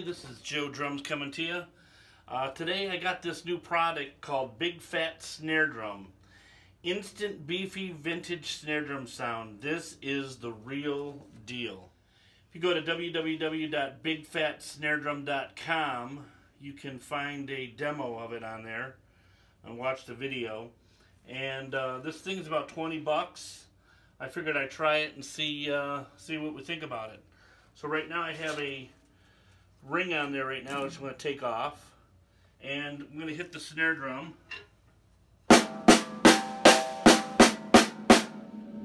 This is Joe Drums coming to you. Today I got this new product called Big Fat Snare Drum. Instant beefy vintage snare drum sound. This is the real deal. If you go to www.bigfatsnaredrum.com, you can find a demo of it on there and watch the video. And this thing's about 20 bucks. I figured I'd try it and see what we think about it. So right now I have a ring on there right now, which I'm going to take off, and I'm going to hit the snare drum.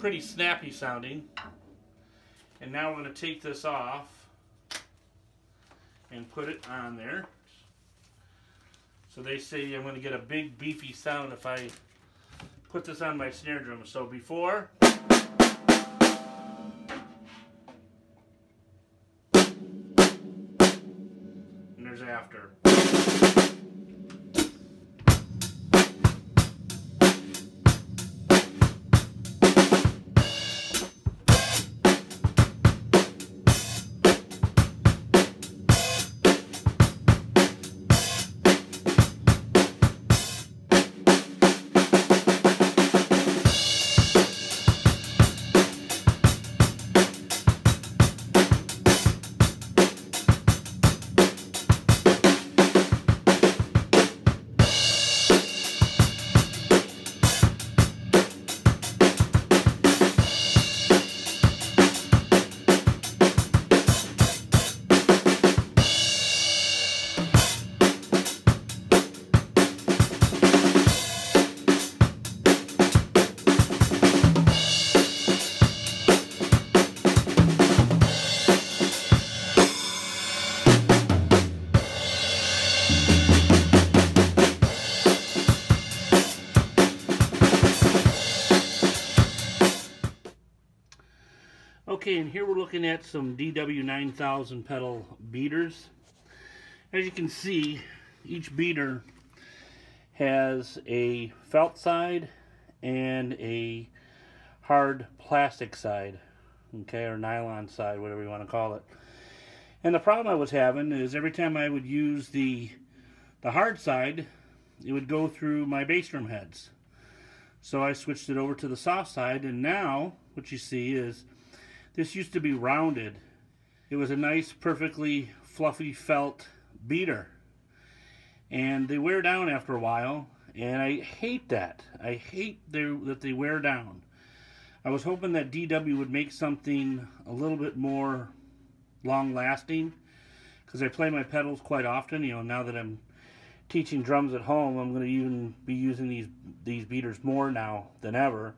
Pretty snappy sounding. And now we're going to take this off and put it on there. So they say I'm going to get a big beefy sound if I put this on my snare drum. So before, and there's after. Okay, and here we're looking at some DW9000 pedal beaters. As you can see, each beater has a felt side and a hard plastic side, okay, or nylon side, whatever you want to call it. And the problem I was having is every time I would use the hard side, it would go through my bass drum heads. So I switched it over to the soft side, and now what you see is this used to be rounded. It was a nice, perfectly fluffy felt beater. And they wear down after a while, and I hate that. I hate that they wear down. I was hoping that DW would make something a little bit more long-lasting, because I play my pedals quite often. You know, now that I'm teaching drums at home, I'm going to even be using these beaters more now than ever,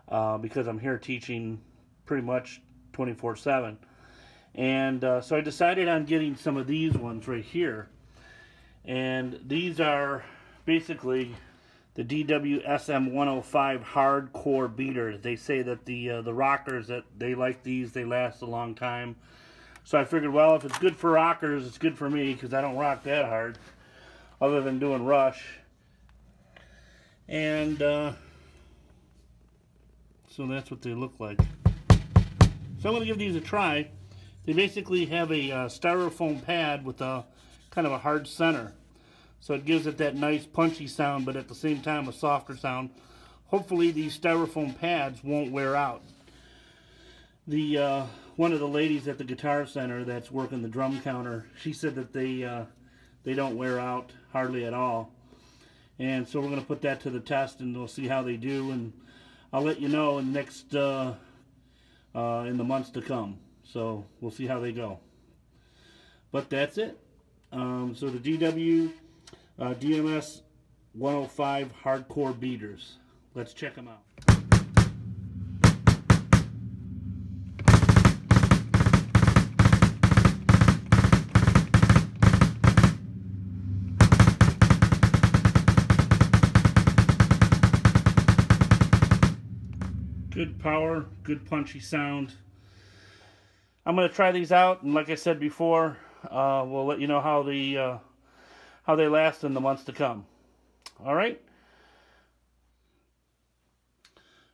because I'm here teaching pretty much 24/7. And so I decided on getting some of these ones right here. And these are basically the DW SM105 hardcore beaters. They say that the rockers, that they like these, they last a long time. So I figured, well, if it's good for rockers, it's good for me, because I don't rock that hard other than doing Rush. And so that's what they look like. So I'm going to give these a try. They basically have a styrofoam pad with a kind of a hard center. So it gives it that nice punchy sound, but at the same time a softer sound. Hopefully these styrofoam pads won't wear out. One of the ladies at the Guitar Center that's working the drum counter, she said that they don't wear out hardly at all. And so we're going to put that to the test, and we'll see how they do. And I'll let you know in the next in the months to come. So we'll see how they go. But that's it. So the DW DMS 105 hardcore beaters. Let's check them out. Good power, good punchy sound. I'm going to try these out, and like I said before, we'll let you know how they last in the months to come. All right?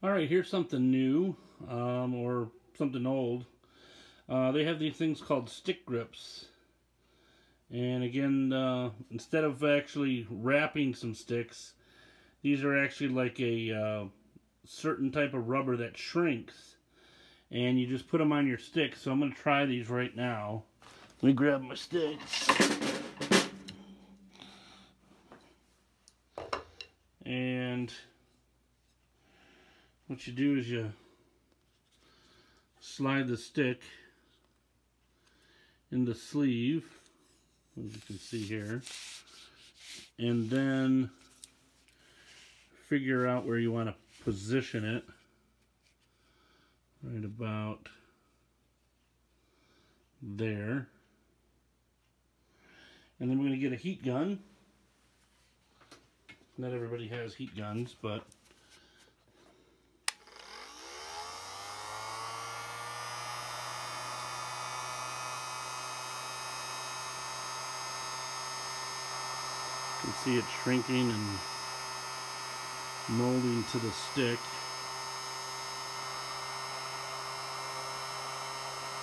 Alright, here's something new, or something old. They have these things called stick grips. And again, instead of actually wrapping some sticks, these are actually like a certain type of rubber that shrinks. And you just put them on your sticks. So I'm going to try these right now. Let me grab my sticks. And what you do is you slide the stick in the sleeve, as you can see here, and then figure out where you want to position it. Right about there. And then we're going to get a heat gun. Not everybody has heat guns, but you can see it shrinking and molding to the stick.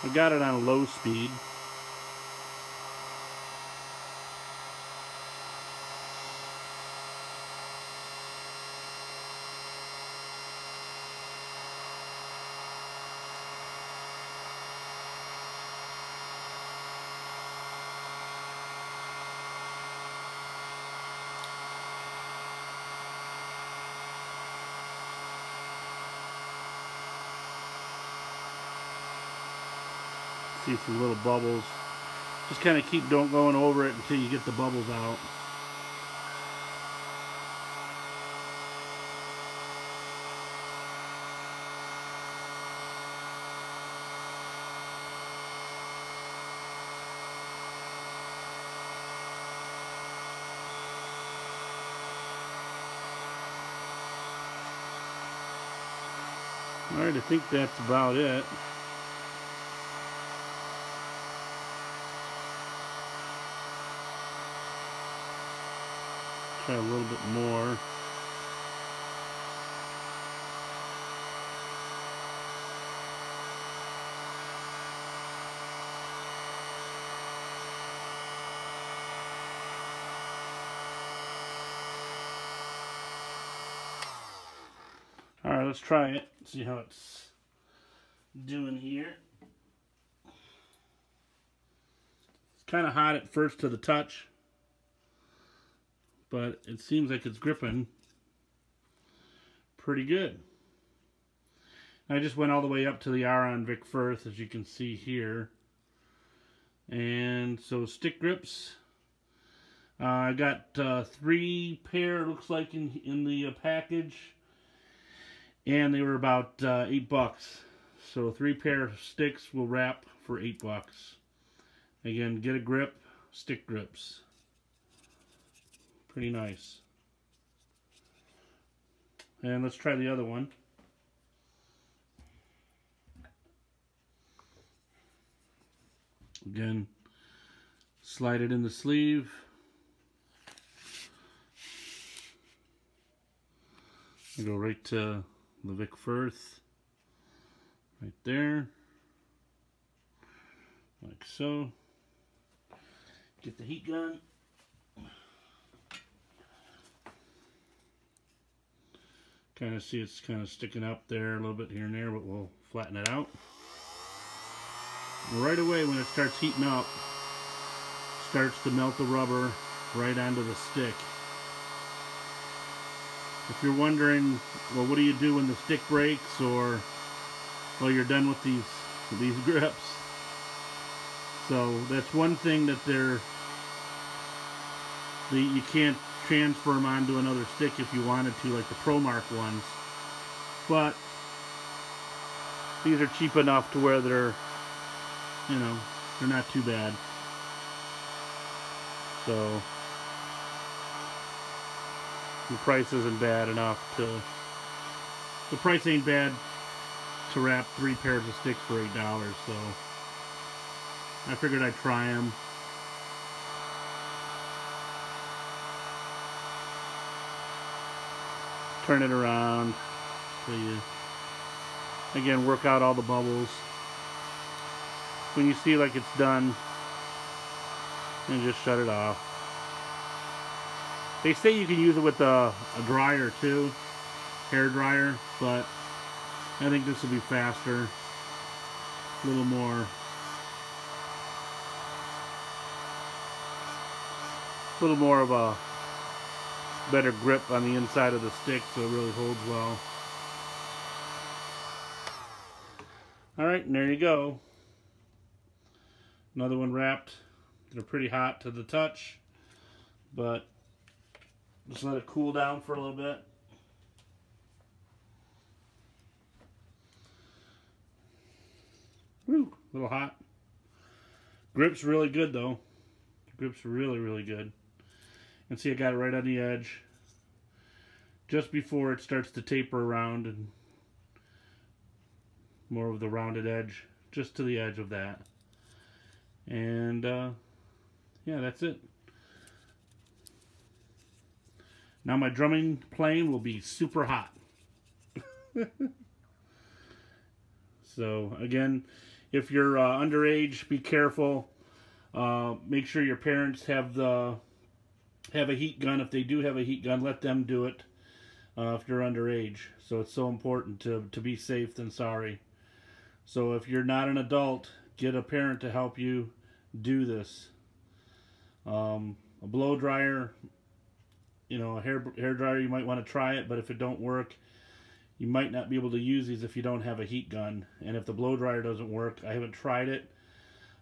I got it on low speed. See some little bubbles. Just kind of keep going over it until you get the bubbles out. Alright, I think that's about it. Try a little bit more. Alright, let's try it. See how it's doing here. It's kind of hot at first to the touch, but it seems like it's gripping pretty good. I just went all the way up to the Aron Vic Firth, as you can see here. And so stick grips. I got 3 pair, looks like, in the package. And they were about $8. So 3 pair of sticks will wrap for $8. Again, get a grip, stick grips. Pretty nice. And let's try the other one. Again, slide it in the sleeve. I go right to the Vic Firth, right there, like so. Get the heat gun. Kind of see it's kind of sticking up there a little bit here and there, but we'll flatten it out. And right away, when it starts heating up, it starts to melt the rubber right onto the stick. If you're wondering, well, what do you do when the stick breaks, or, well, you're done with these grips. So that's one thing that you can't transfer them onto another stick if you wanted to, like the ProMark ones. But these are cheap enough to where they're not too bad. So the price isn't bad enough the price ain't bad to wrap 3 pairs of sticks for $8, so I figured I'd try them. Turn it around so you, again, work out all the bubbles. When you see like it's done, and just shut it off. They say you can use it with a dryer too, hair dryer, but I think this will be faster, a little more of a better grip on the inside of the stick, so it really holds well. Alright, and there you go. Another one wrapped. They're pretty hot to the touch, but just let it cool down for a little bit. Woo, a little hot. Grip's really good though. Grip's really, really good. And see, I got it right on the edge, just before it starts to taper around and more of the rounded edge, just to the edge of that. And yeah, that's it. Now my drumming plane will be super hot. So again, if you're underage, be careful. Make sure your parents have a heat gun. If they do have a heat gun, let them do it if you're underage. So it's so important to be safe than sorry. So if you're not an adult, get a parent to help you do this. A blow dryer, you know, a hair dryer, you might want to try it, but if it don't work, you might not be able to use these if you don't have a heat gun. And if the blow dryer doesn't work, I haven't tried it.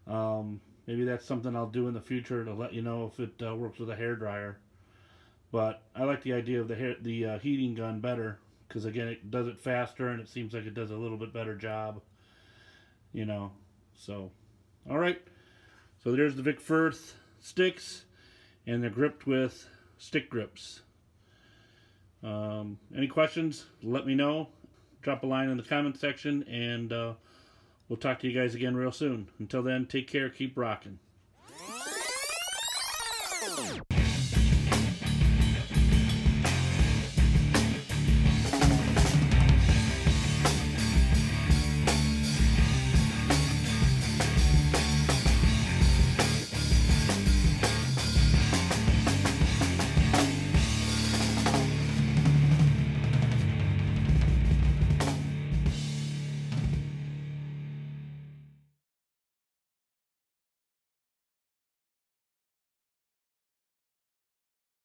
Maybe that's something I'll do in the future to let you know if it works with a hair dryer. But I like the idea of the heating gun better, because again, it does it faster and it seems like it does a little bit better job. You know, so all right. So there's the Vic Firth sticks, and they're gripped with stick grips. Any questions? Let me know. Drop a line in the comment section, and we'll talk to you guys again real soon. Until then, take care, keep rocking.